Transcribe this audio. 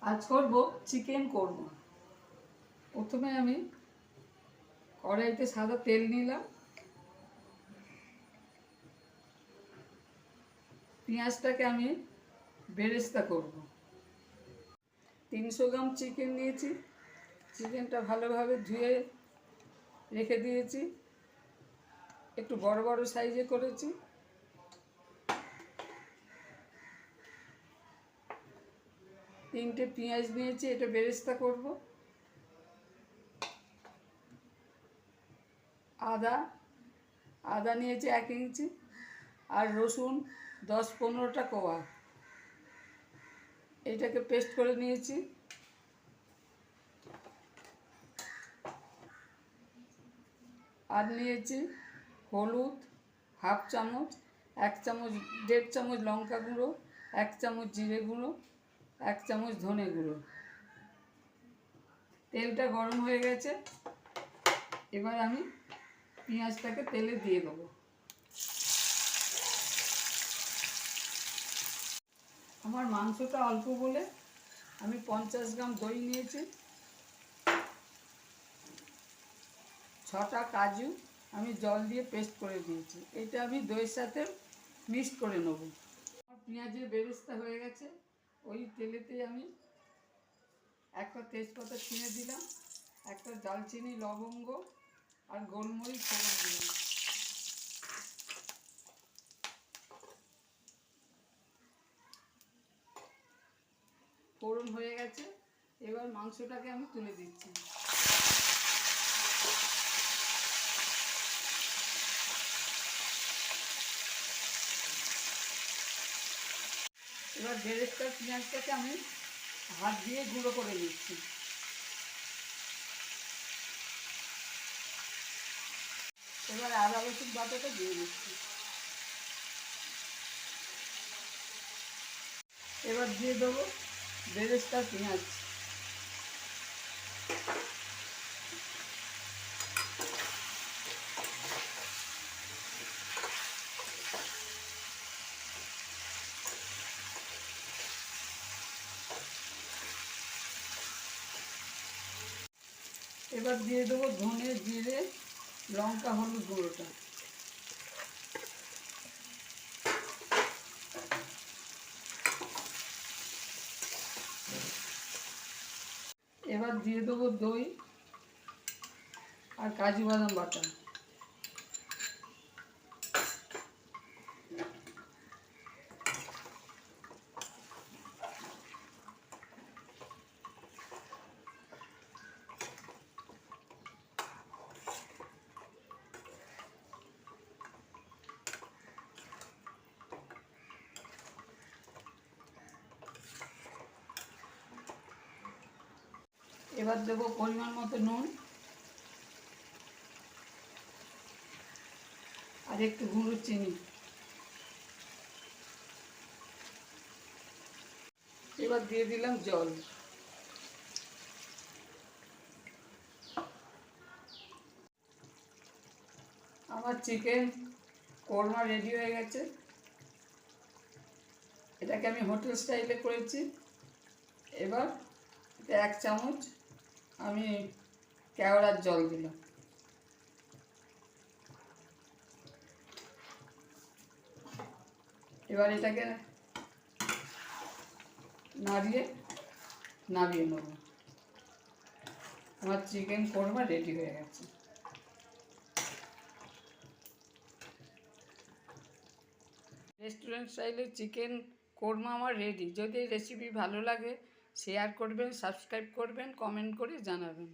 আজ করব চিকেন কোরমা। প্রথমে আমি কড়াইতে সাদা তেল নিলাম, পেঁয়াজটাকে আমি বেরেস্তা করব। 300 গ্রাম চিকেন নিয়েছি, চিকেনটা ভালোভাবে ধুয়ে রেখে দিয়েছি, একটু বড় বড় সাইজে করেছি। তিনটে পেঁয়াজ নিয়েছি, এটা বেরেস্তা করব। আদা নিয়েছি 1 ইঞ্চি, আর রসুন 10-15টা কোয়া, এটাকে পেস্ট করে নিয়েছি। আর নিয়েছি হলুদ হাফ চামচ, 1 চামচ 1.5 চামচ লঙ্কা গুঁড়ো, 1 চামচ জিরে গুঁড়ো, 1 চামচ ধনে গুঁড়ো। তেলটা গরম হয়ে গেছে, এবার আমি পেঁয়াজটাকে তেলে দিয়ে দেবো। আমার মাংসটা অল্প বলে আমি 50 গ্রাম দই নিয়েছি, 6টা কাজু আমি জল দিয়ে পেস্ট করে দিয়েছি, এটা আমি দইয়ের সাথে মিক্সড করে নেব। আমার পেঁয়াজের বেরেস্তা হয়ে গেছে, ওই তেলেতে আমি একটা তেজপাতা ছিঁড়ে দিলাম, একটা দারচিনি লবঙ্গ আর গোলমরিচ ফোড়ন দিলাম। ফোড়ন হয়ে গেছে, এবার মাংসটাকে আমি তুলে দিচ্ছি। এবার বেরেস্তার পেঁয়াজটাকে আমি হাত দিয়ে গুঁড়ো করে নিচ্ছি। এবার আদা রসুন বাটাটা দিয়ে দিচ্ছি। এবার দিয়ে দেবো বেরেস্তার পেঁয়াজ। এবার দিয়ে দেবো ধনে জিরে লঙ্কা হলুদ গুঁড়োটা। এবার দিয়ে দেবো দই আর কাজু বাদাম বাটা। এবার দেবো পরিমাণ মতো নুন আর একটু গুঁড়ো চিনি। এবার দিয়ে দিলাম জল। আমার চিকেন কোরমা রেডি হয়ে গেছে, এটাকে আমি হোটেল স্টাইলে করেছি। এবার 1 চামচ আমি কেওড়ার জল দিলাম। এবার এটাকে নামিয়ে নেব। আমার চিকেন কোরমা রেডি হয়ে গেছে। রেস্টুরেন্ট স্টাইলের চিকেন কোরমা আমার রেডি। যদি এই রেসিপি ভালো লাগে শেয়ার করবেন, সাবস্ক্রাইব করবেন, কমেন্ট করে জানাবেন।